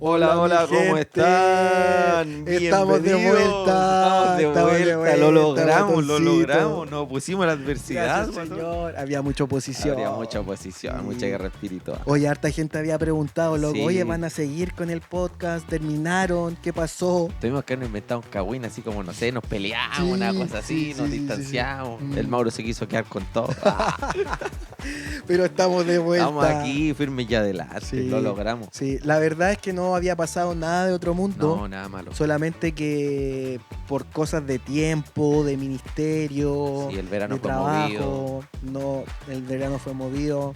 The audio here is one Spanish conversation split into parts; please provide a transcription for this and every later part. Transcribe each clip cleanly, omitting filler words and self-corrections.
Hola, hola, mi ¿cómo gente. están? Estamos de Bienvenidos. vuelta. Estamos de vuelta, lo logramos, botoncito. nos pusimos a la adversidad. Gracias, guatón. señor. Había mucha oposición. Habría mucha oposición, Sí. mucha guerra espiritual. Oye, harta gente había preguntado, loco, Sí. oye, ¿van a seguir con el podcast? ¿Terminaron? ¿Qué pasó? Tuvimos que haber inventado un cagüín así como, no sé, nos peleamos, Sí, una cosa así, sí, nos sí, sí, distanciamos. sí. El Mauro se quiso quedar con todo. Pero estamos de vuelta. Estamos aquí firmes y adelante, Sí. lo logramos. Sí, la verdad es que no había pasado nada de otro mundo. No, nada malo. Solamente que por cosas de tiempo, de ministerio, Sí, el verano de fue trabajo, no, el verano fue movido.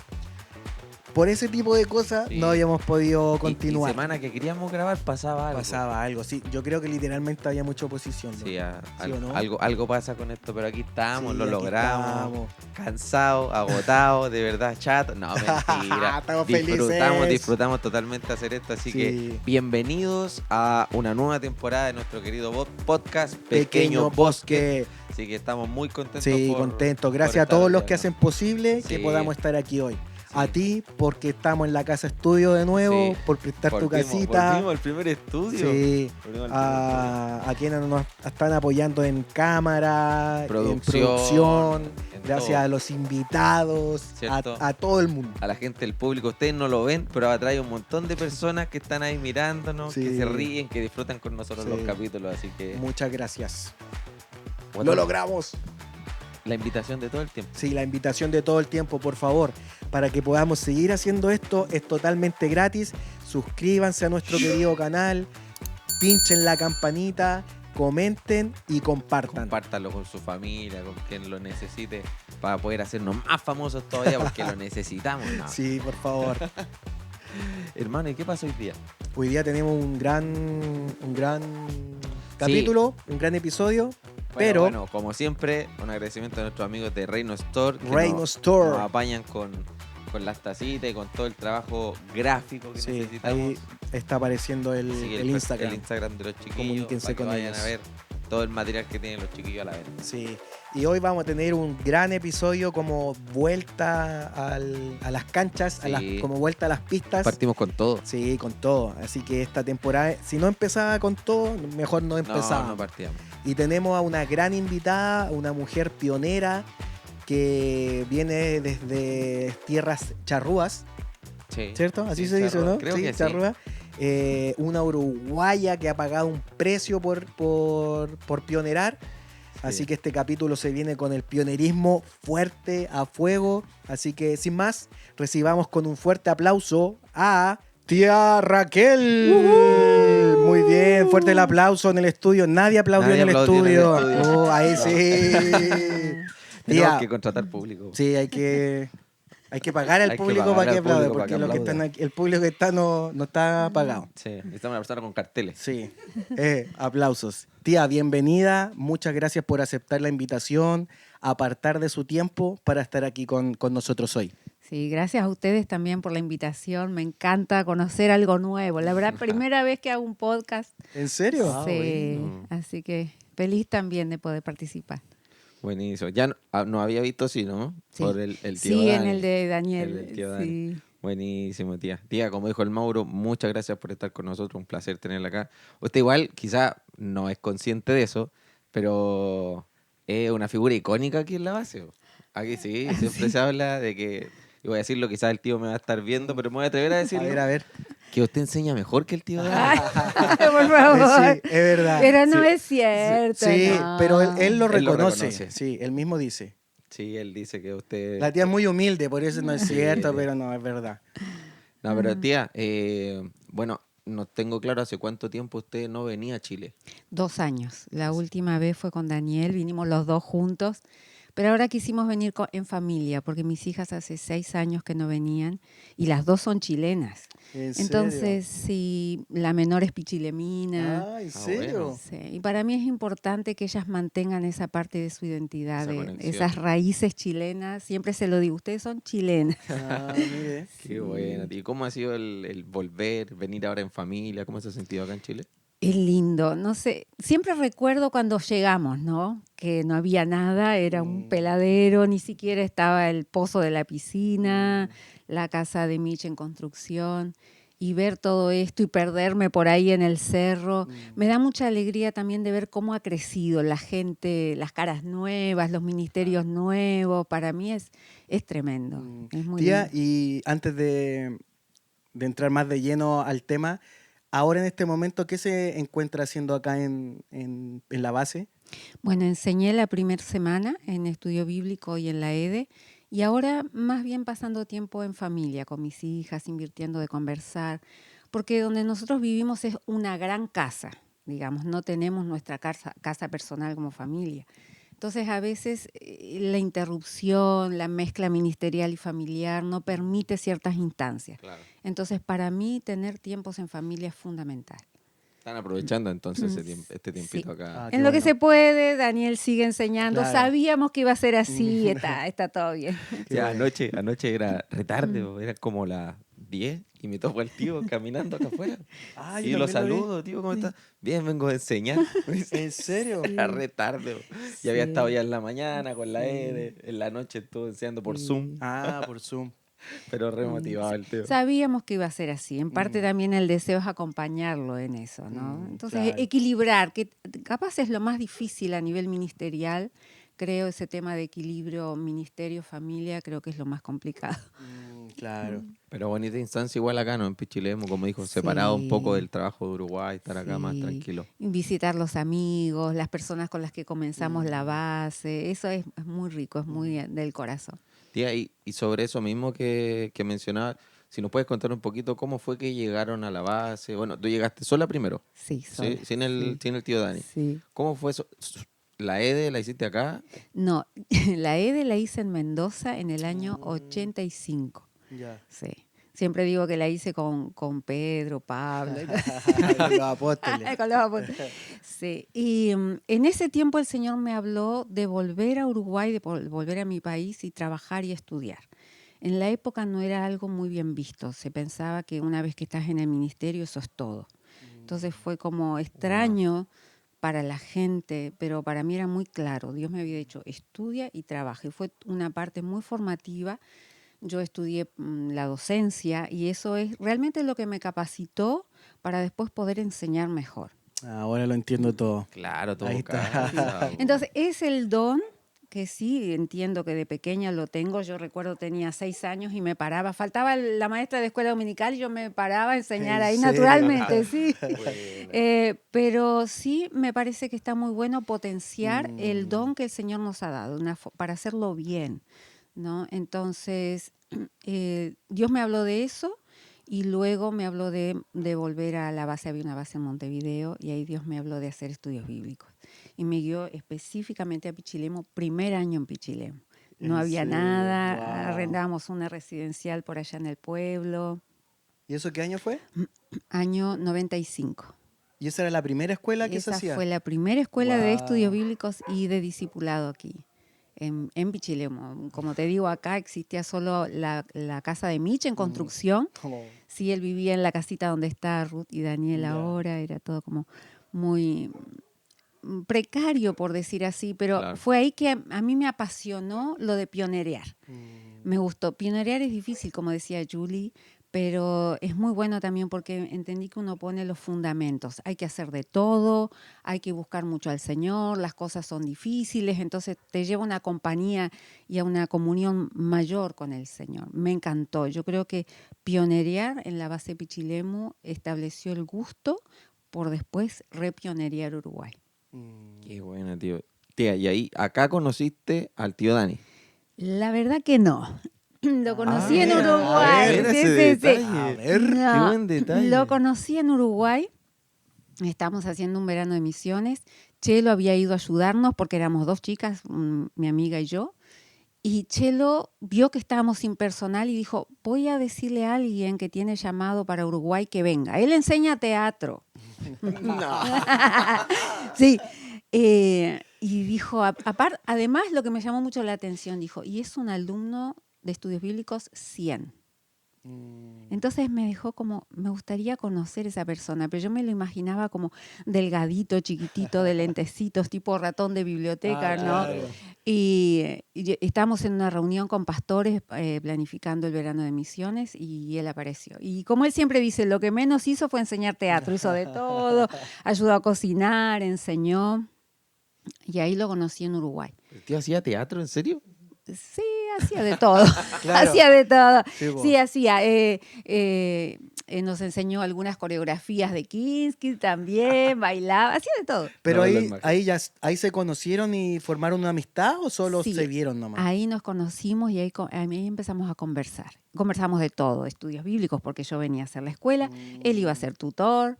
Por ese tipo de cosas Sí. no habíamos podido Y continuar. semana que queríamos grabar pasaba algo. Pasaba algo, sí. Yo creo que literalmente había mucha oposición. ¿no? Sí, ¿Sí o no? algo pasa con esto, pero aquí estamos, Sí, lo aquí logramos. estamos. Cansados, agotados, de verdad, chato. No, mentira. Estamos felices. Disfrutamos totalmente hacer esto. Así Sí. que bienvenidos a una nueva temporada de nuestro querido podcast Pequeño Bosque. Así que estamos muy contentos. Sí, por- contento. por Gracias a estar todos hoy los acá. que hacen posible que Sí. podamos estar aquí hoy. Sí. A ti, porque estamos en la casa estudio de nuevo, Sí. por prestar tu Volvimos casita. al primer estudio. Sí. Volvimos al primer A quienes nos están apoyando en cámara, en Producción, producción, en gracias todo. a los invitados, ¿Cierto? a todo el mundo. A la gente del público, ustedes no lo ven, pero atrás hay un montón de personas que están ahí mirándonos, Sí. que se ríen, que disfrutan con nosotros Sí. los capítulos, así que Muchas gracias. bueno, Lo logramos. la invitación de todo el tiempo. Sí, la invitación de todo el tiempo, por favor, para que podamos seguir haciendo esto, es totalmente gratis. Suscríbanse a nuestro querido canal, pinchen la campanita, comenten y compartan. Compártalo con su familia, con quien lo necesite, para poder hacernos más famosos todavía, porque lo necesitamos. ¿No? Sí, por favor. Hermano, ¿y qué pasó hoy día? Hoy día tenemos un gran capítulo, un gran episodio, pero Bueno, como siempre, un agradecimiento a nuestros amigos de Reino Store, que Reino nos Store. apañan con las tacitas y con todo el trabajo gráfico que Sí, necesitamos. ahí está apareciendo el, Así que el Instagram. El Instagram de los chiquillos, Comuníquense para que con vayan ellos. a ver todo el material que tienen los chiquillos a la vez. Sí, y hoy vamos a tener un gran episodio como vuelta a las canchas, Sí. como vuelta a las pistas. Partimos con todo. Sí, con todo. Así que esta temporada, si no empezaba con todo, mejor no empezaba. No partíamos. Y tenemos a una gran invitada, una mujer pionera que viene desde tierras charrúas, Sí. ¿cierto? Así Sí, se dice, charrúa. ¿no? Creo sí, que sí. charrúa. Una uruguaya que ha pagado un precio por pionerar. Así que este capítulo se viene con el pionerismo fuerte a fuego. Así que sin más, recibamos con un fuerte aplauso a tía Raquel. Muy bien, fuerte el aplauso en el estudio. Nadie aplaudió Nadie en el aplaudió en el estudio. estudio. Oh, ahí No. sí. Tenemos Tía, que contratar público. sí, hay que pagar al Hay que público pagar para que al aplaude, público para porque que los que aplauda. están aquí, el público que está no está pagado. Sí, necesitamos una persona con carteles. Sí, aplausos. Tía, bienvenida. Muchas gracias por aceptar la invitación, apartar de su tiempo para estar aquí con nosotros hoy. Sí, gracias a ustedes también por la invitación. Me encanta conocer algo nuevo. La verdad, primera vez que hago un podcast. ¿En serio? Ah, Sí, bueno. así que feliz también de poder participar. Buenísimo. Ya no había visto, sí, ¿no? Sí. Por el tío Sí, en Dani. el de Daniel. El del tío Dani. Sí. Buenísimo, tía. Tía, como dijo el Mauro, muchas gracias por estar con nosotros. Un placer tenerla acá. Usted igual quizá no es consciente de eso, pero es una figura icónica aquí en la base. ¿O? Aquí sí, siempre se habla de que, y voy a decirlo, quizás el tío me va a estar viendo, pero me voy a atrever a decirlo, A ver. que usted enseña mejor que el tío Dani. Ay, por favor. Sí, es verdad. Pero no Sí. es cierto. Sí, no. pero él lo Él lo reconoce. reconoce. Sí, él mismo dice. Sí, él dice que usted... La tía es muy humilde, por eso no es Sí, cierto, tía. pero no, es verdad. No, pero tía, bueno, no tengo claro hace cuánto tiempo usted no venía a Chile. 2 años. La última vez fue con Daniel, vinimos los dos juntos. Pero ahora quisimos venir en familia, porque mis hijas hace 6 años que no venían y las dos son chilenas. ¿En Entonces, sí, la menor es pichilemina. serio? ¿En Ah, serio? bueno. Sí, y para mí es importante que ellas mantengan esa parte de su identidad, Esa de conexión. esas raíces chilenas. Siempre se lo digo, ustedes son chilenas. Ah, mire. Qué bueno, tío. ¿Cómo ha sido el volver, venir ahora en familia? ¿Cómo se ha sentido acá en Chile? Es lindo, no sé, siempre recuerdo cuando llegamos, ¿no? Que no había nada, era un peladero, ni siquiera estaba el pozo de la piscina, la casa de Mitch en construcción. y ver todo esto y perderme por ahí en el cerro. Me da mucha alegría también de ver cómo ha crecido la gente, las caras nuevas, los ministerios nuevos. Para mí es tremendo. Es muy Tía, lindo. y antes de entrar más de lleno al tema, ahora en este momento, ¿qué se encuentra haciendo acá en la base? Bueno, enseñé la primera semana en estudio bíblico y en la EDE, y ahora más bien pasando tiempo en familia, con mis hijas, invirtiendo de conversar, porque donde nosotros vivimos es una gran casa, digamos, no tenemos nuestra casa personal como familia. Entonces a veces la interrupción, la mezcla ministerial y familiar no permite ciertas instancias. Claro. Entonces para mí tener tiempos en familia es fundamental. Están aprovechando entonces este Sí. tiempito acá. Ah, En qué lo que bueno. se puede, Daniel sigue enseñando. Claro. Sabíamos que iba a ser así, está todo bien. Qué Ya, bueno. anoche era retarde, era como las 10 y me tocó el tío caminando acá afuera. Ah, Y yo lo también lo vi. saludo, tío, ¿cómo estás? Bien, vengo a enseñar. ¿En serio? Era retarde. Sí. Y había estado ya en la mañana con la Sí. EDE, en la noche estuvo enseñando por Sí. Zoom, Ah, por Zoom. pero remotivado el tío. Sabíamos que iba a ser así. En parte también el deseo es acompañarlo en eso, ¿no? Entonces, claro. equilibrar, que capaz es lo más difícil a nivel ministerial. Creo ese tema de equilibrio ministerio-familia, creo que es lo más complicado. Claro. Pero bonita instancia igual acá, ¿no? En Pichilemu, como dijo, separado un poco Sí. del trabajo de Uruguay, estar acá más Sí, tranquilo. visitar los amigos, las personas con las que comenzamos la base, eso es muy rico, es muy del corazón. Tía, y sobre eso mismo que mencionaba, si nos puedes contar un poquito cómo fue que llegaron a la base. Bueno, tú llegaste sola primero, Sí, ¿sí? sola. Sin el tío Dani. Sí. ¿Cómo fue eso? ¿La EDE la hiciste acá? No, la EDE la hice en Mendoza en el año 85. Ya. Sí. Siempre digo que la hice con Pedro, Pablo. Con los apóstoles. Con los apóstoles. Sí. Y en ese tiempo el Señor me habló de volver a Uruguay, de volver a mi país y trabajar y estudiar. En la época no era algo muy bien visto. Se pensaba que una vez que estás en el ministerio eso es todo. Entonces fue como extraño para la gente, pero para mí era muy claro. Dios me había dicho, estudia y trabaja. Y fue una parte muy formativa. Yo estudié la docencia y eso es realmente lo que me capacitó para después poder enseñar mejor. Ahora lo entiendo todo. Claro, todo Ahí está. casa. Entonces, es el don que sí, entiendo que de pequeña lo tengo. Yo recuerdo tenía 6 años y me paraba. Faltaba la maestra de escuela dominical y yo me paraba a enseñar ¿En ahí serio? naturalmente, sí. Buena. Pero sí me parece que está muy bueno potenciar el don que el Señor nos ha dado para hacerlo bien, ¿no? Entonces, Dios me habló de eso. Y luego me habló de volver a la base, había una base en Montevideo, y ahí Dios me habló de hacer estudios bíblicos. Y me guió específicamente a Pichilemu, primer año en Pichilemu. No ¿En había serio? nada, Wow. arrendábamos una residencial por allá en el pueblo, ¿Y eso qué año fue? año 95. ¿Y esa era la primera escuela que se Esa hacía? fue la primera escuela de Wow. estudios bíblicos y de discipulado aquí, en Pichilemu. Como te digo, acá existía solo la casa de Mitch en construcción. Oh. Sí, él vivía en la casita donde está Ruth y Daniel Ya. ahora, era todo como muy precario, por decir así, pero Claro. fue ahí que a mí me apasionó lo de pionerear. Me gustó. Pionerear es difícil, como decía Julie, pero es muy bueno también porque entendí que uno pone los fundamentos. Hay que hacer de todo, hay que buscar mucho al Señor, las cosas son difíciles, entonces te lleva a una compañía y a una comunión mayor con el Señor. Me encantó. Yo creo que pionerear en la base Pichilemu estableció el gusto por después repionerear Uruguay. Qué buena, tío. Tía, y ahí, acá conociste al tío Dani. La verdad que no. Lo conocí en mira, Uruguay. a ver, ese detalle. A ver. Qué buen detalle. Lo conocí en Uruguay. Estamos haciendo un verano de misiones. Chelo había ido a ayudarnos porque éramos 2 chicas, mi amiga y yo. Y Chelo vio que estábamos sin personal y dijo, voy a decirle a alguien que tiene llamado para Uruguay que venga. Él enseña teatro. Sí. Y dijo, además lo que me llamó mucho la atención, dijo, y es un alumno de estudios bíblicos 100. Entonces me dejó como, me gustaría conocer esa persona, pero yo me lo imaginaba como delgadito, chiquitito, de lentecitos, tipo ratón de biblioteca, ¿no? Claro. Y estábamos en una reunión con pastores planificando el verano de misiones y él apareció. Y como él siempre dice, lo que menos hizo fue enseñar teatro, hizo de todo, ayudó a cocinar, enseñó. Y ahí lo conocí en Uruguay. ¿El tío hacía teatro, en serio? Sí, hacía de todo. Claro. Hacía de todo. Sí, po. Sí, hacía. Nos enseñó algunas coreografías de Kinski también, bailaba, hacía de todo. Pero No, lo ahí, imagino. ahí se conocieron y formaron una amistad o solo Sí, se vieron nomás. ahí nos conocimos y ahí empezamos a conversar. Conversamos de todo, estudios bíblicos, porque yo venía a hacer la escuela, él iba a ser tutor.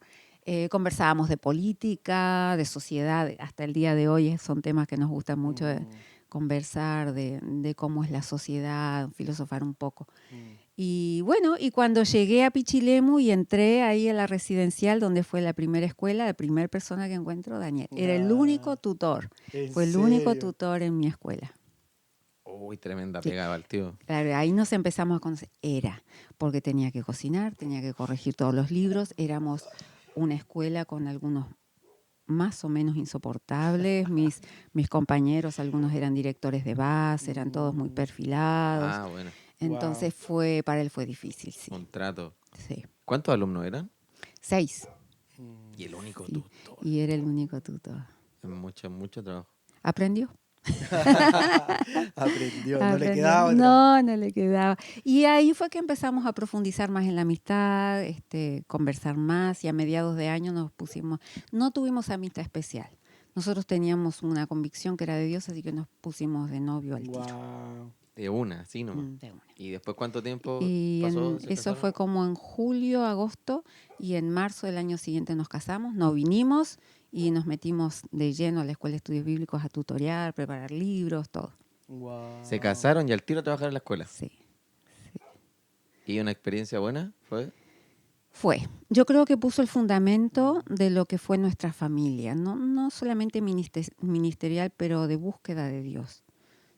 Conversábamos de política, de sociedad, hasta el día de hoy son temas que nos gustan mucho de conversar, de cómo es la sociedad, filosofar un poco. Y bueno, y cuando llegué a Pichilemu y entré ahí a la residencial, donde fue la primera escuela, la primera persona que encuentro, Daniel. Era el único tutor, ¿En fue el único serio? tutor en mi escuela. Uy, tremenda Sí. pegaba el tío. Claro, ahí nos empezamos a conocer. Era, porque tenía que cocinar, tenía que corregir todos los libros, éramos una escuela con algunos más o menos insoportables. Mis compañeros, algunos eran directores de base, eran todos muy perfilados. Ah, bueno, Entonces para él fue difícil, sí. contrato. Sí. ¿Cuántos alumnos eran? 6. Y el único Sí. tutor. Y era el único tutor. Es mucho, mucho trabajo. ¿Aprendió? Aprendió, no le Aprendió. quedaba otra. No le quedaba. Y ahí fue que empezamos a profundizar más en la amistad, conversar más, y a mediados de año nos pusimos, no tuvimos amistad especial. Nosotros teníamos una convicción que era de Dios, así que nos pusimos de novio al tiro. Guau. De una, sí nomás. De una. ¿Y después cuánto tiempo Y pasó? ¿Se eso casaron? fue como en julio, agosto, y en marzo del año siguiente nos casamos, nos vinimos y nos metimos de lleno a la Escuela de Estudios Bíblicos a tutorear, preparar libros, todo. Guau. Se casaron y al tiro a trabajar en la escuela. Sí. ¿Y una experiencia buena fue? Yo creo que puso el fundamento de lo que fue nuestra familia, no solamente ministerial, pero de búsqueda de Dios.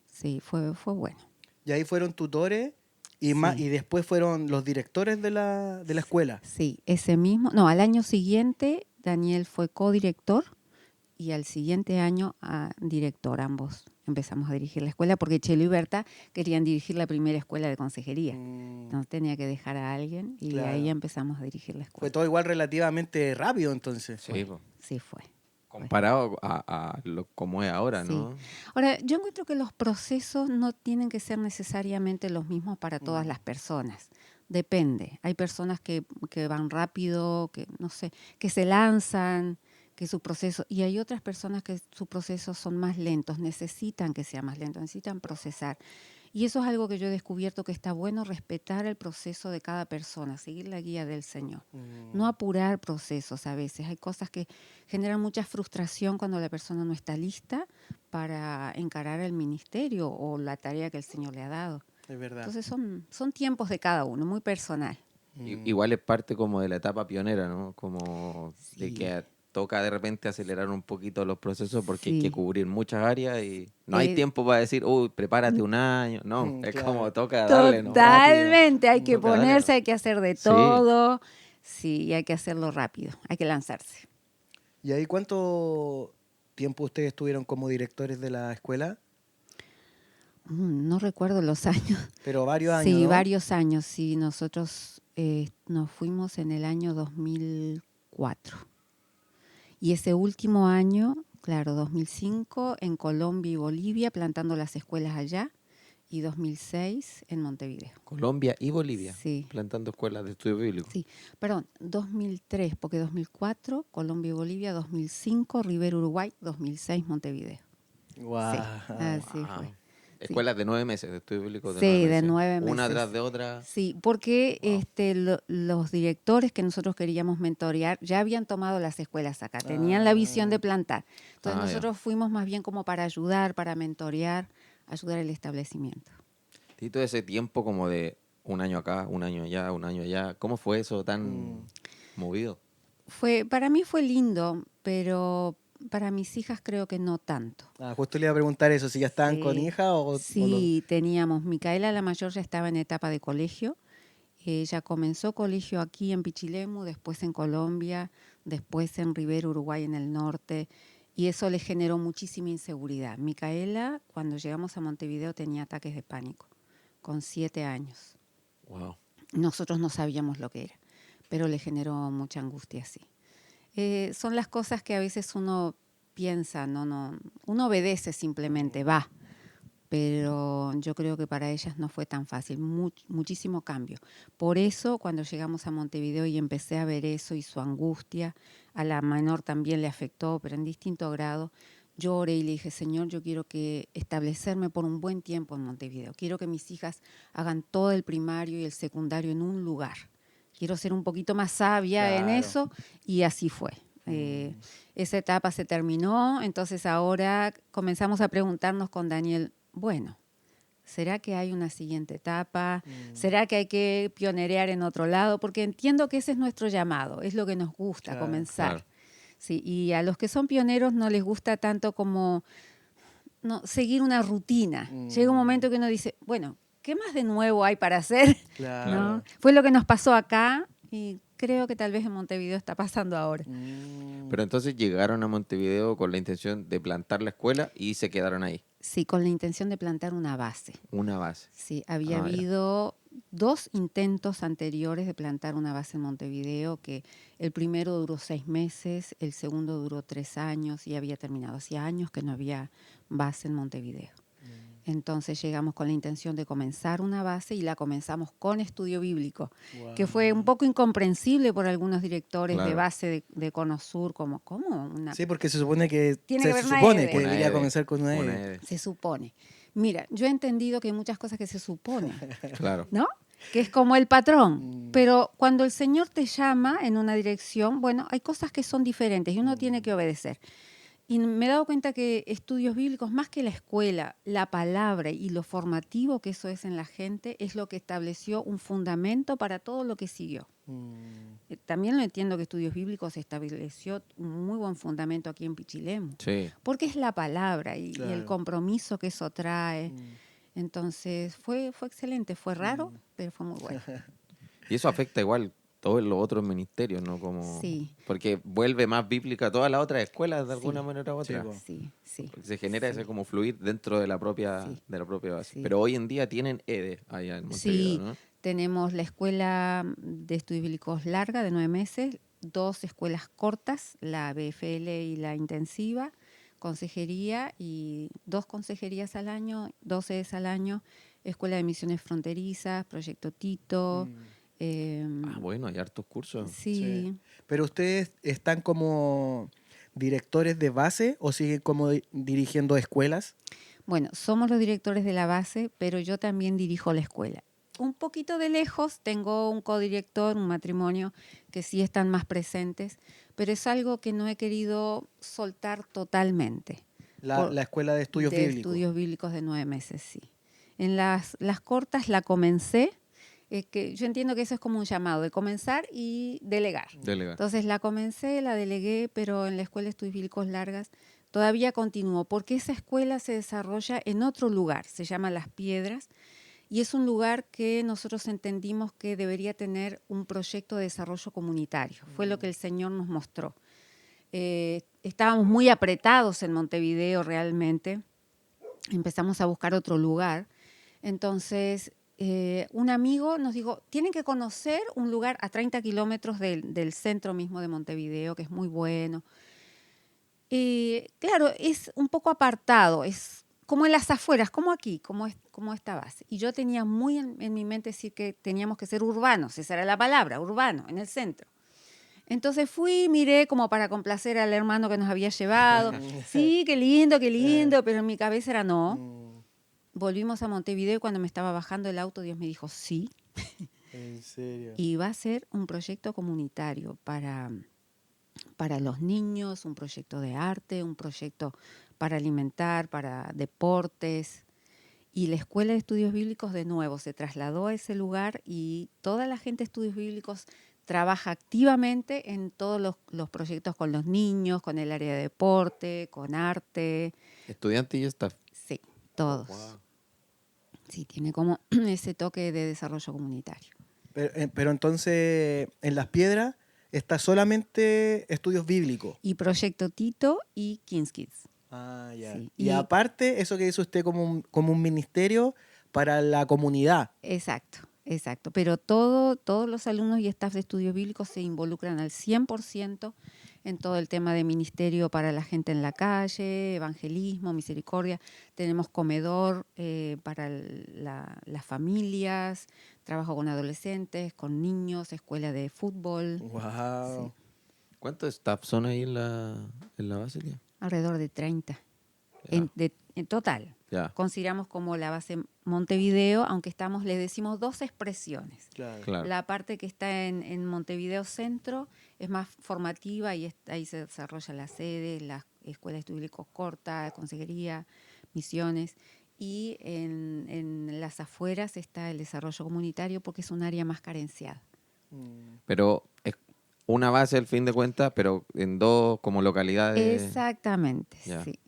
Sí, fue bueno. Y ahí fueron tutores y, Sí. y después fueron los directores de la escuela. Sí, al año siguiente Daniel fue codirector y al siguiente año director, ambos empezamos a dirigir la escuela porque Chelo y Berta querían dirigir la primera escuela de consejería. Entonces tenía que dejar a alguien y Claro. ahí empezamos a dirigir la Fue escuela. todo igual relativamente rápido entonces. Sí, po. Sí, fue. Comparado a lo como es ahora, Sí. ¿no? Ahora, yo encuentro que los procesos no tienen que ser necesariamente los mismos para todas las personas. Depende. Hay personas que van rápido, que no sé, que se lanzan, que su proceso, y hay otras personas que sus procesos son más lentos, necesitan que sea más lento, necesitan procesar. Y eso es algo que yo he descubierto que está bueno, respetar el proceso de cada persona, seguir la guía del Señor. No apurar procesos a veces. Hay cosas que generan mucha frustración cuando la persona no está lista para encarar el ministerio o la tarea que el Señor le ha dado. Es verdad. Entonces son tiempos de cada uno, muy personal. Igual es parte como de la etapa pionera, ¿no? Como de Sí. que toca de repente acelerar un poquito los procesos porque hay que Sí. cubrir muchas áreas y no hay Eh, tiempo para decir, uy, prepárate un año. No, es claro. como toca darle, ¿no? Totalmente, hay que Toca darle, ponerse, ¿no? hay que hacer de Sí. todo. Sí, y hay que hacerlo rápido, hay que lanzarse. ¿Y ahí cuánto tiempo ustedes estuvieron como directores de la escuela? No recuerdo los años. Pero varios años, Sí, ¿no? varios años. Sí, nosotros nos fuimos en el año 2004. Y ese último año, claro, 2005, en Colombia y Bolivia, plantando las escuelas allá. Y 2006 en Montevideo. Colombia y Bolivia, Sí. plantando escuelas de estudio bíblico. Sí, perdón, 2003, porque 2004, Colombia y Bolivia, 2005, Rivera, Uruguay, 2006, Montevideo. Guau. Sí, así Wow. fue. Escuelas de 9 meses, de estudio bíblico de Sí, 9 de meses. 9 Una meses. tras de otra. Sí, porque Wow. los directores que nosotros queríamos mentorear ya habían tomado las escuelas acá, tenían la visión de plantar. Entonces Ah, ya. nosotros fuimos más bien como para ayudar, para mentorear, ayudar el establecimiento. Y todo ese tiempo como de un año acá, un año allá, un año allá. ¿Cómo fue eso tan movido? Para mí fue lindo, pero para mis hijas creo que no tanto. Justo le iba a preguntar eso, si ya estaban con Sí. hija o Sí, teníamos. Micaela, la mayor, ya estaba en etapa de colegio. Ella comenzó colegio aquí en Pichilemu, después en Colombia, después en Rivera, Uruguay, en el norte, y eso le generó muchísima inseguridad. Micaela, cuando llegamos a Montevideo, tenía ataques de pánico, con 7 años. Wow. Nosotros no sabíamos lo que era, pero le generó mucha angustia, sí. Son las cosas que a veces uno piensa, uno obedece simplemente, va. Pero yo creo que para ellas no fue tan fácil, muchísimo cambio. Por eso, cuando llegamos a Montevideo y empecé a ver eso y su angustia, a la menor también le afectó, pero en distinto grado, yo oré y le dije, Señor, yo quiero establecerme por un buen tiempo en Montevideo. Quiero que mis hijas hagan todo el primario y el secundario en un lugar. Quiero ser un poquito más sabia en eso, y así fue. Esa etapa se terminó, entonces ahora comenzamos a preguntarnos con Daniel, bueno, ¿será que hay una siguiente etapa? ¿Será que hay que pionerear en otro lado? Porque entiendo que ese es nuestro llamado, es lo que nos gusta, comenzar. Claro. Sí, y a los que son pioneros no les gusta tanto como seguir una rutina. Llega un momento que uno dice, bueno, ¿qué más de nuevo hay para hacer? Claro. ¿No? Fue lo que nos pasó acá y creo que tal vez en Montevideo está pasando ahora. Pero entonces llegaron a Montevideo con la intención de plantar la escuela y se quedaron ahí. Sí, con la intención de plantar una base. Una base. Sí, había Ah, ya. habido 2 intentos anteriores de plantar una base en Montevideo, que el primero duró 6 meses, el segundo duró 3 años y había terminado. Hacía años que no había base en Montevideo. Entonces llegamos con la intención de comenzar una base y la comenzamos con estudio bíblico, que fue un poco incomprensible por algunos directores de Claro. base de Conosur, como, ¿cómo? Sí, porque se supone que Tiene se que haber una supone EDE. que Una debería EDE. comenzar con una Una EDE. EDE. Se supone. Mira, yo he entendido que hay muchas cosas que se suponen, Claro. ¿no? Que es como el patrón. Pero cuando el Señor te llama en una dirección, bueno, hay cosas que son diferentes y uno tiene que obedecer. Y me he dado cuenta que estudios bíblicos, más que la escuela, la palabra y lo formativo que eso es en la gente, es lo que estableció un fundamento para todo lo que siguió. También lo entiendo que estudios bíblicos estableció un muy buen fundamento aquí en Pichilemu, Sí. porque es la palabra y el Claro. compromiso que eso trae. Entonces fue excelente, fue raro, pero fue muy bueno. Y eso afecta igual todos los otros ministerios, ¿no? Como... Sí. Porque vuelve más bíblica todas las otras escuelas de alguna Sí. manera u otra. Sí, po. Sí. Porque se genera Sí. ese como fluir dentro de la propia, Sí. base. Sí. Pero hoy en día tienen EDE allá en Montevideo, Sí, ¿no? tenemos la escuela de estudios bíblicos larga de 9 meses, 2 escuelas cortas, la BFL y la intensiva, consejería y 2 consejerías al año, 12 al año, escuela de misiones fronterizas, proyecto Tito. Bueno, hay hartos cursos. Sí. Pero ustedes están como directores de base o siguen como dirigiendo escuelas. Bueno, somos los directores de la base, pero yo también dirijo la escuela. Un poquito de lejos tengo un codirector, un matrimonio, que sí están más presentes, pero es algo que no he querido soltar totalmente. La escuela de estudios de bíblicos. estudios bíblicos de 9 meses, sí. En las cortas la comencé, que yo entiendo que eso es como un llamado, de comenzar y delegar. Delegar. Entonces la comencé, la delegué, pero en la escuela de estudios bíblicos largas todavía continúo, porque esa escuela se desarrolla en otro lugar, se llama Las Piedras, y es un lugar que nosotros entendimos que debería tener un proyecto de desarrollo comunitario. Fue lo que el Señor nos mostró. Estábamos muy apretados en Montevideo realmente. Empezamos a buscar otro lugar. Entonces, un amigo nos dijo, tienen que conocer un lugar a 30 kilómetros del centro mismo de Montevideo, que es muy bueno. Claro, es un poco apartado, es como en las afueras, como aquí, como esta base. Y yo tenía muy en mi mente decir que teníamos que ser urbanos, esa era la palabra, urbano, en el centro. Entonces fui, miré como para complacer al hermano que nos había llevado. Sí, qué lindo, pero en mi cabeza era no. Volvimos a Montevideo y cuando me estaba bajando el auto, Dios me dijo sí. ¿En serio? Y va a ser un proyecto comunitario para los niños, un proyecto de arte, un proyecto para alimentar, para deportes. Y la Escuela de Estudios Bíblicos de nuevo se trasladó a ese lugar y toda la gente de Estudios Bíblicos trabaja activamente en todos los proyectos con los niños, con el área de deporte, con arte. Estudiantes y staff. Sí, todos. Wow. Sí, tiene como ese toque de desarrollo comunitario. Pero entonces, en Las Piedras está solamente estudios bíblicos. Y Proyecto Tito y King's Kids. Ah, ya. Sí. Y aparte, eso que dice usted como un ministerio para la comunidad. Exacto, exacto. Pero todos los alumnos y staff de estudios bíblicos se involucran al 100% en todo el tema de ministerio para la gente en la calle, evangelismo, misericordia. Tenemos comedor para las familias, trabajo con adolescentes, con niños, escuela de fútbol. Wow. Sí. ¿Cuántos staff son ahí en la base, tía? Alrededor de 30 Ya. en total. Ya, Consideramos como la base Montevideo, aunque le decimos dos expresiones. claro. La parte que está en Montevideo Centro es más formativa y ahí se desarrolla la sede, la escuela de estudios bíblicos corta, consejería, misiones. Y en las afueras está el desarrollo comunitario porque es un área más carenciada. Pero es una base al fin de cuentas, pero en dos como localidades. Exactamente, Ya. sí.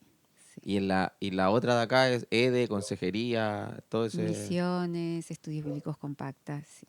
Y la otra de acá es EDE, consejería, todo ese. Misiones, estudios bíblicos compactas, sí.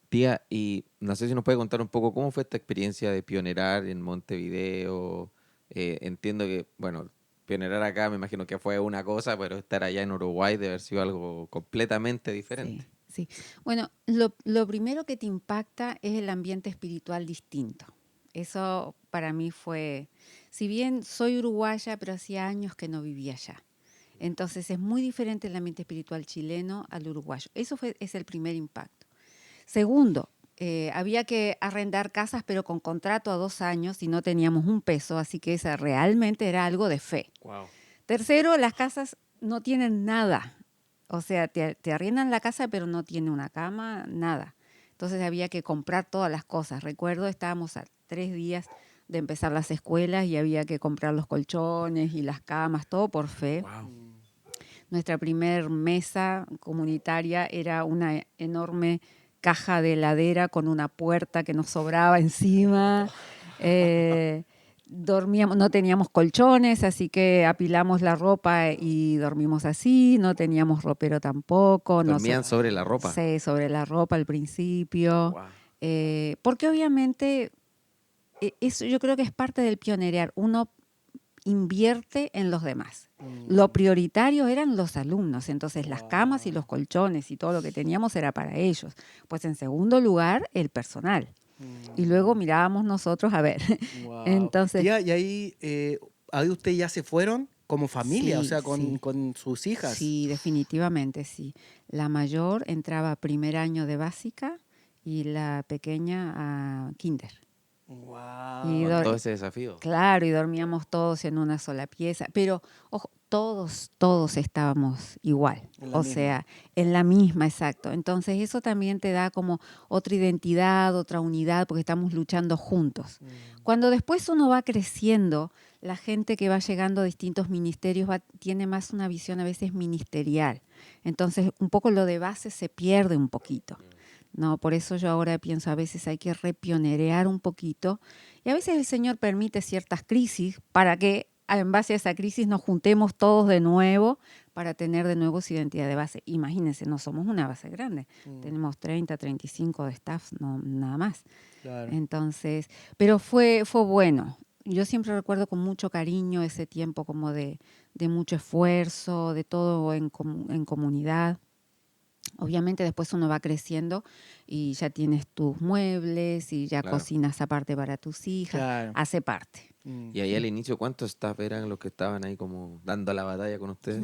Tía, y no sé si nos puede contar un poco cómo fue esta experiencia de pionerar en Montevideo. Entiendo que, bueno, pionerar acá me imagino que fue una cosa, pero estar allá en Uruguay debe haber sido algo completamente diferente. Sí, sí. Bueno, lo primero que te impacta es el ambiente espiritual distinto. Eso para mí fue, si bien soy uruguaya, pero hacía años que no vivía allá. Entonces es muy diferente el ambiente espiritual chileno al uruguayo. Es el primer impacto. Segundo, había que arrendar casas, pero con contrato a 2 años y no teníamos un peso, así que esa realmente era algo de fe. Wow. Tercero, las casas no tienen nada. O sea, te arriendan la casa, pero no tiene una cama, nada. Entonces había que comprar todas las cosas. Recuerdo, estábamos a 3 días de empezar las escuelas y había que comprar los colchones y las camas, todo por fe. Wow. Nuestra primer mesa comunitaria era una enorme caja de heladera con una puerta que nos sobraba encima. Dormíamos, no teníamos colchones, así que apilamos la ropa y dormimos así. No teníamos ropero tampoco. ¿Dormían sobre la ropa? Sí, sobre la ropa al principio. Wow. Porque obviamente eso yo creo que es parte del pionerear. Uno invierte en los demás. Lo prioritario eran los alumnos, entonces las camas y los colchones y todo lo que teníamos era para ellos. Pues en segundo lugar, el personal. Y luego mirábamos nosotros a ver. Wow. Entonces, Tía, y ahí ustedes ya se fueron como familia, Sí, o sea, sí. con sus hijas. sí, definitivamente sí. La mayor entraba a primer año de básica y la pequeña a kinder. Wow. Y Con todo ese desafío. Claro, y dormíamos todos en una sola pieza, pero ojo, todos estábamos igual, En la o misma. sea, en la misma, exacto. Entonces eso también te da como otra identidad, otra unidad, porque estamos luchando juntos. Cuando después uno va creciendo, la gente que va llegando a distintos ministerios tiene más una visión a veces ministerial. Entonces un poco lo de base se pierde un poquito. No, por eso yo ahora pienso, a veces hay que repionerear un poquito y a veces el Señor permite ciertas crisis para que en base a esa crisis nos juntemos todos de nuevo para tener de nuevo su identidad de base. Imagínense, no somos una base grande, tenemos 30, 35 de staff, no, nada más. Claro. Entonces, pero fue bueno. Yo siempre recuerdo con mucho cariño ese tiempo como de mucho esfuerzo, de todo en comunidad. Obviamente después uno va creciendo y ya tienes tus muebles y ya Claro. cocinas aparte para tus hijas, Claro. hace parte. Y ahí al inicio, ¿cuántos staff eran los que estaban ahí como dando la batalla con ustedes?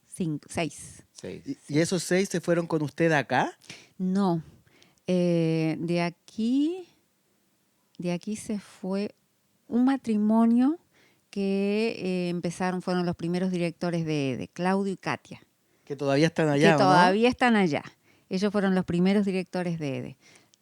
6. 6. ¿Y esos 6 se fueron con usted acá? No, de aquí se fue un matrimonio que fueron los primeros directores de Claudio y Katia. Que todavía están allá, Que ¿o no? todavía están allá. Ellos fueron los primeros directores de EDE.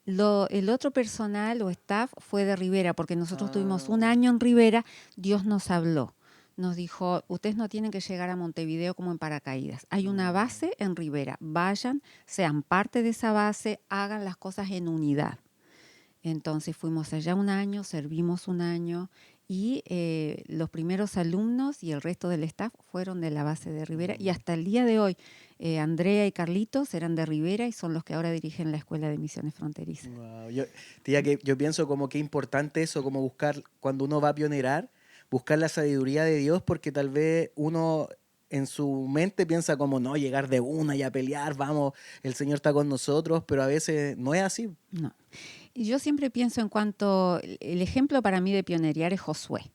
El otro personal o staff fue de Rivera, porque nosotros tuvimos un año en Rivera, Dios nos habló. Nos dijo, ustedes no tienen que llegar a Montevideo como en paracaídas. Hay una base en Rivera. Vayan, sean parte de esa base, hagan las cosas en unidad. Entonces fuimos allá un año, servimos un año y los primeros alumnos y el resto del staff fueron de la base de Rivera y hasta el día de hoy Andrea y Carlitos eran de Rivera y son los que ahora dirigen la Escuela de Misiones Fronterizas. Wow. Tía, que yo pienso como que importante eso, como buscar, cuando uno va a pionerar, buscar la sabiduría de Dios, porque tal vez uno en su mente piensa como, no, llegar de una y a pelear, vamos, el Señor está con nosotros, pero a veces no es así. No. Y yo siempre pienso en cuanto, el ejemplo para mí de pionerear es Josué,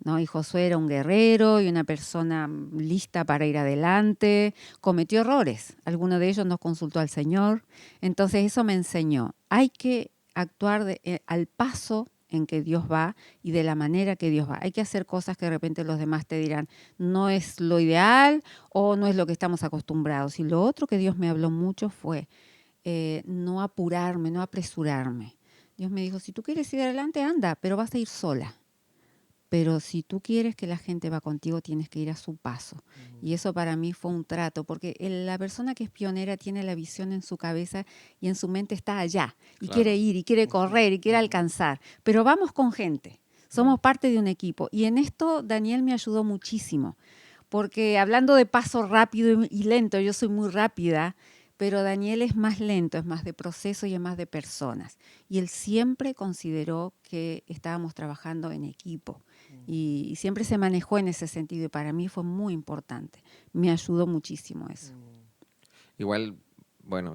¿no? Y Josué era un guerrero y una persona lista para ir adelante, cometió errores, alguno de ellos no consultó al Señor, entonces eso me enseñó, hay que actuar al paso en que Dios va y de la manera que Dios va. Hay que hacer cosas que de repente los demás te dirán, no es lo ideal o no es lo que estamos acostumbrados. Y lo otro que Dios me habló mucho fue no apurarme, no apresurarme. Dios me dijo, si tú quieres ir adelante, anda, pero vas a ir sola. Pero si tú quieres que la gente va contigo, tienes que ir a su paso. Y eso para mí fue un trato, porque la persona que es pionera tiene la visión en su cabeza y en su mente está allá. Y Claro. quiere ir, y quiere correr, y quiere alcanzar. Pero vamos con gente. Somos parte de un equipo. Y en esto Daniel me ayudó muchísimo. Porque hablando de paso rápido y lento, yo soy muy rápida, pero Daniel es más lento, es más de proceso y es más de personas. Y él siempre consideró que estábamos trabajando en equipo y siempre se manejó en ese sentido y para mí fue muy importante. Me ayudó muchísimo eso. Igual, bueno,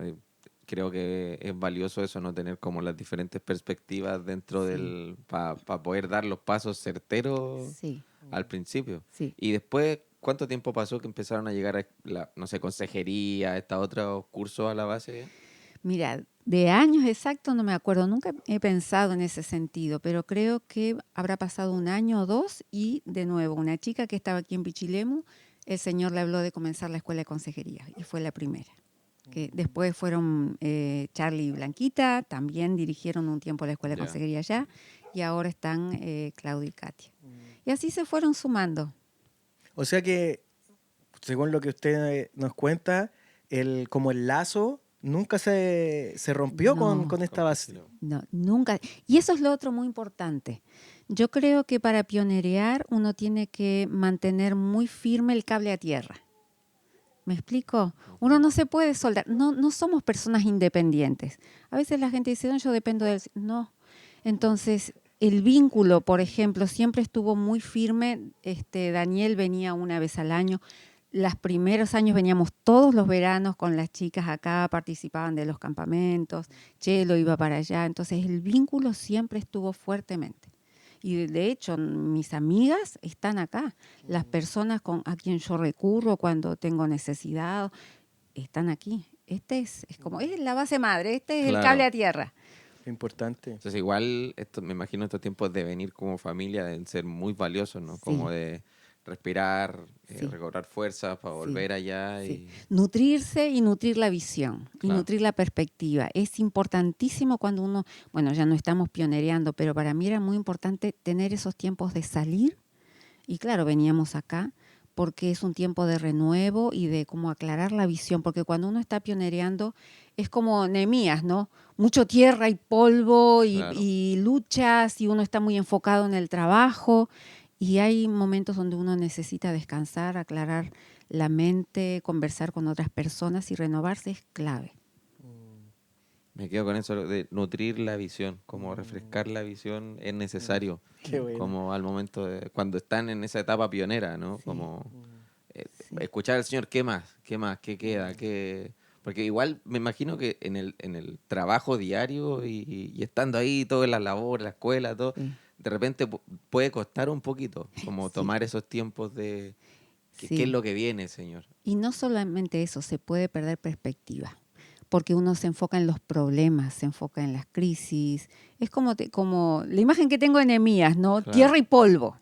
creo que es valioso eso, no tener como las diferentes perspectivas dentro Sí. del... para poder dar los pasos certeros Sí, al principio. sí. Y después, ¿cuánto tiempo pasó que empezaron a llegar a la, no sé, consejería, estos otros cursos a la base? Mira, de años exactos no me acuerdo, nunca he pensado en ese sentido, pero creo que habrá pasado un año o dos y de nuevo, una chica que estaba aquí en Pichilemu, el señor le habló de comenzar la escuela de consejería y fue la primera. Que después fueron Charlie y Blanquita, también dirigieron un tiempo la escuela de Ya. consejería allá y ahora están Claudia y Katia. Y así se fueron sumando. O sea que, según lo que usted nos cuenta, como el lazo nunca se rompió No. con esta base. No, nunca. Y eso es lo otro muy importante. Yo creo que para pionerear uno tiene que mantener muy firme el cable a tierra. ¿Me explico? Uno no se puede soldar. No somos personas independientes. A veces la gente dice, no, yo dependo del... No. Entonces, el vínculo, por ejemplo, siempre estuvo muy firme. Daniel venía una vez al año. Los primeros años veníamos todos los veranos con las chicas acá, participaban de los campamentos, Chelo iba para allá, entonces el vínculo siempre estuvo fuertemente. Y de hecho, mis amigas están acá, las personas a quien yo recurro cuando tengo necesidad, están aquí. Es como, es la base madre, este es el Claro. cable a tierra. Importante. Entonces igual, me imagino estos tiempos de venir como familia deben ser muy valiosos, ¿no? Sí. Como de respirar, Sí. recobrar fuerzas para volver allá. Sí. Y... Nutrirse y nutrir la visión y Claro. nutrir la perspectiva. Es importantísimo cuando uno, bueno, ya no estamos pionereando, pero para mí era muy importante tener esos tiempos de salir. Y claro, veníamos acá porque es un tiempo de renuevo y de como aclarar la visión, porque cuando uno está pionereando es como Nehemías, ¿no? Mucho tierra y polvo Claro. y luchas y uno está muy enfocado en el trabajo y hay momentos donde uno necesita descansar, aclarar la mente, conversar con otras personas y renovarse es clave. Me quedo con eso de nutrir la visión, como refrescar la visión es necesario, Qué bueno. como al momento de cuando están en esa etapa pionera, ¿no? Sí. Como Sí. escuchar al Señor, ¿qué más? ¿Qué más? ¿Qué queda? ¿Qué? Porque igual me imagino que en el trabajo diario y estando ahí, todo en la labor, la escuela, todo, Sí. de repente puede costar un poquito, como Sí. tomar esos tiempos de Sí. ¿qué es lo que viene, Señor? Y no solamente eso, se puede perder perspectiva, porque uno se enfoca en los problemas, se enfoca en las crisis. Es como la imagen que tengo de Nehemías, ¿no? Claro. Tierra y polvo.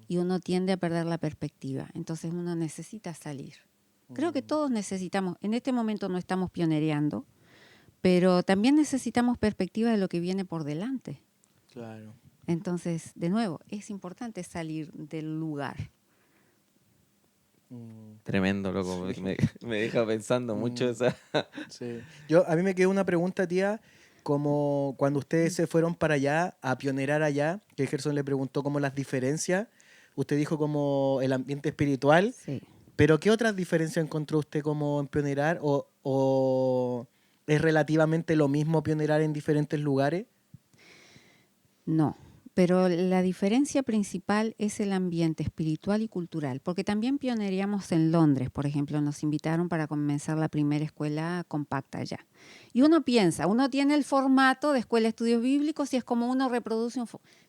Y uno tiende a perder la perspectiva. Entonces uno necesita salir. Creo que todos necesitamos, en este momento no estamos pionereando, pero también necesitamos perspectiva de lo que viene por delante. Claro. Entonces, de nuevo, es importante salir del lugar. Tremendo, loco. Me deja pensando mucho esa... Sí. A mí me quedó una pregunta, tía, como cuando ustedes se fueron para allá, a pionerar allá, que Gerson le preguntó como las diferencias, usted dijo como el ambiente espiritual, Sí. Pero ¿qué otras diferencias encontró usted como en pionerar? ¿O es relativamente lo mismo pionerar en diferentes lugares? No, pero la diferencia principal es el ambiente espiritual y cultural, porque también pioneríamos en Londres, por ejemplo, nos invitaron para comenzar la primera escuela compacta allá. Y uno piensa, uno tiene el formato de escuela de estudios bíblicos y es como uno reproduce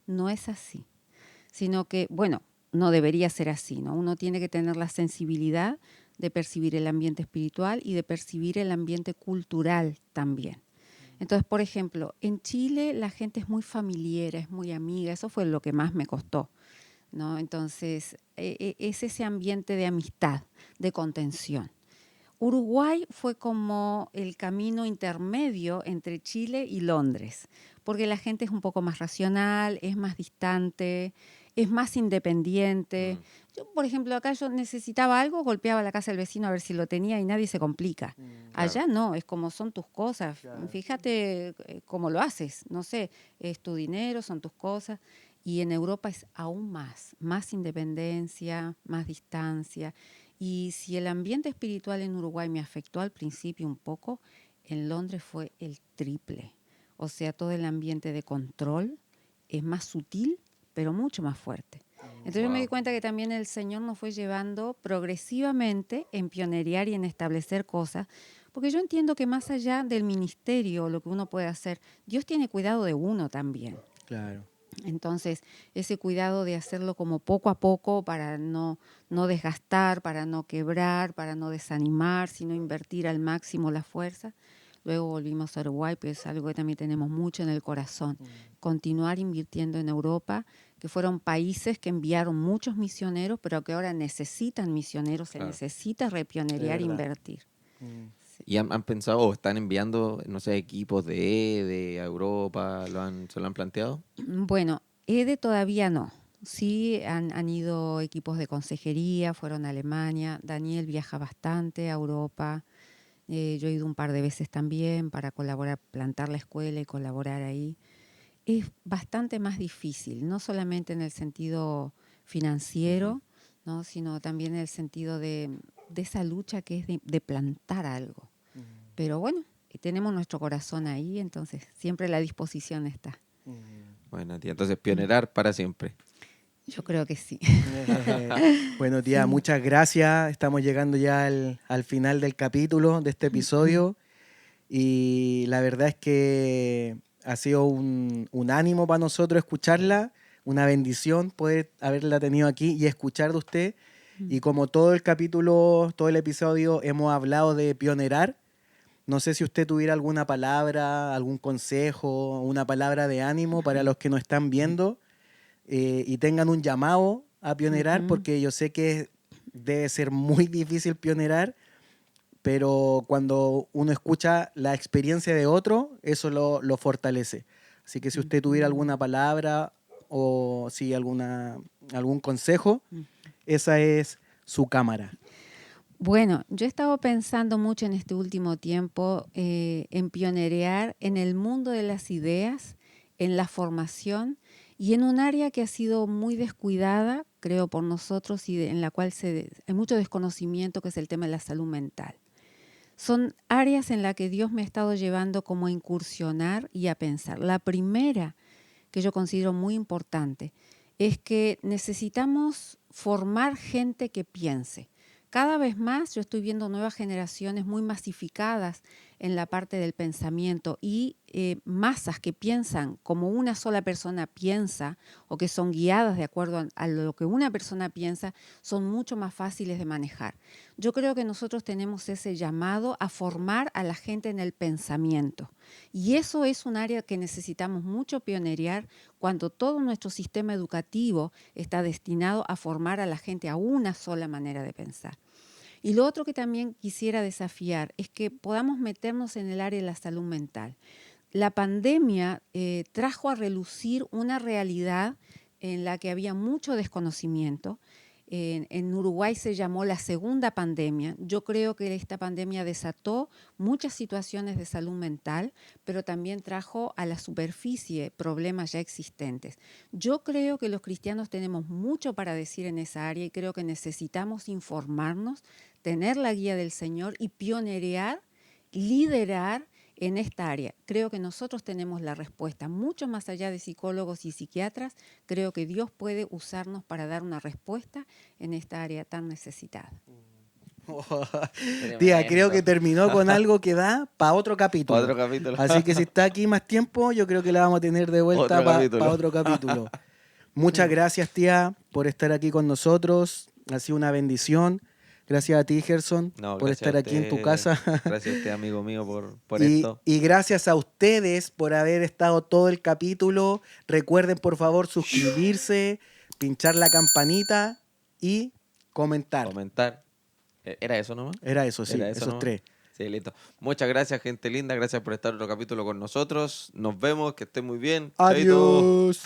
No es así, sino que, bueno, no debería ser así, ¿no? Uno tiene que tener la sensibilidad de percibir el ambiente espiritual y de percibir el ambiente cultural también. Entonces, por ejemplo, en Chile la gente es muy familiar, es muy amiga, eso fue lo que más me costó, ¿no? Entonces, es ese ambiente de amistad, de contención. Uruguay fue como el camino intermedio entre Chile y Londres, porque la gente es un poco más racional, es más distante, es más independiente. Yo, por ejemplo, acá yo necesitaba algo, golpeaba la casa del vecino a ver si lo tenía y nadie se complica. Allá no, es como son tus cosas. Claro. Fíjate cómo lo haces, no sé, es tu dinero, son tus cosas. Y en Europa es aún más independencia, más distancia. Y si el ambiente espiritual en Uruguay me afectó al principio un poco, en Londres fue el triple. O sea, todo el ambiente de control es más sutil, pero mucho más fuerte. Entonces yo me di cuenta que también el Señor nos fue llevando progresivamente en pionerear y en establecer cosas, porque yo entiendo que más allá del ministerio, lo que uno puede hacer, Dios tiene cuidado de uno también. Claro. Entonces, ese cuidado de hacerlo como poco a poco para no desgastar, para no quebrar, para no desanimar, sino invertir al máximo la fuerza. Luego volvimos a Uruguay, pero es algo que también tenemos mucho en el corazón. Continuar invirtiendo en Europa, que fueron países que enviaron muchos misioneros, pero que ahora necesitan misioneros, se Claro. necesita repionerear e verdad. invertir. Sí. ¿Y han pensado o están enviando, no sé, equipos de Europa? ¿Se lo han planteado? Bueno, EDE todavía no. Sí, han ido equipos de consejería, fueron a Alemania. Daniel viaja bastante a Europa. Yo he ido un par de veces también para colaborar, plantar la escuela y colaborar ahí. Es bastante más difícil, no solamente en el sentido financiero, ¿no? Sino también en el sentido de esa lucha que es de plantar algo. Pero bueno, tenemos nuestro corazón ahí, entonces siempre la disposición está. Bueno, tía, entonces pionerar para siempre. Yo creo que sí. Bueno, tía, Sí. muchas gracias. Estamos llegando ya al final del capítulo de este episodio. Y la verdad es que ha sido un ánimo para nosotros escucharla, una bendición poder haberla tenido aquí y escuchar de usted. Y como todo el capítulo, todo el episodio, hemos hablado de pionerar. No sé si usted tuviera alguna palabra, algún consejo, una palabra de ánimo para los que nos están viendo y tengan un llamado a pionerar, porque yo sé que debe ser muy difícil pionerar, pero cuando uno escucha la experiencia de otro, eso lo fortalece. Así que si usted tuviera alguna palabra o si algún consejo, esa es su cámara. Bueno, yo he estado pensando mucho en este último tiempo en pionerear en el mundo de las ideas, en la formación y en un área que ha sido muy descuidada, creo, por nosotros y en la cual hay mucho desconocimiento, que es el tema de la salud mental. Son áreas en las que Dios me ha estado llevando como a incursionar y a pensar. La primera, que yo considero muy importante, es que necesitamos formar gente que piense. Cada vez más yo estoy viendo nuevas generaciones muy masificadas en la parte del pensamiento y masas que piensan como una sola persona piensa o que son guiadas de acuerdo a lo que una persona piensa, son mucho más fáciles de manejar. Yo creo que nosotros tenemos ese llamado a formar a la gente en el pensamiento y eso es un área que necesitamos mucho pionerear cuando todo nuestro sistema educativo está destinado a formar a la gente a una sola manera de pensar. Y lo otro que también quisiera desafiar es que podamos meternos en el área de la salud mental. La pandemia trajo a relucir una realidad en la que había mucho desconocimiento. En Uruguay se llamó la segunda pandemia. Yo creo que esta pandemia desató muchas situaciones de salud mental, pero también trajo a la superficie problemas ya existentes. Yo creo que los cristianos tenemos mucho para decir en esa área y creo que necesitamos informarnos, tener la guía del Señor y pionerear, liderar en esta área. Creo que nosotros tenemos la respuesta, mucho más allá de psicólogos y psiquiatras. Creo que Dios puede usarnos para dar una respuesta en esta área tan necesitada. Tía, creo que terminó con algo que da para otro capítulo. Otro capítulo. Así que si está aquí más tiempo, yo creo que la vamos a tener de vuelta para otro capítulo. Muchas gracias, tía, por estar aquí con nosotros. Ha sido una bendición. Gracias a ti, Gerson, por estar aquí en tu casa. Gracias a usted, amigo mío, por esto. Y gracias a ustedes por haber estado todo el capítulo. Recuerden, por favor, suscribirse, pinchar la campanita y comentar. ¿Era eso nomás? Era eso, sí, ¿Era eso esos nomás? 3. Sí, listo. Muchas gracias, gente linda. Gracias por estar en otro capítulo con nosotros. Nos vemos, que estén muy bien. Chaito. Adiós.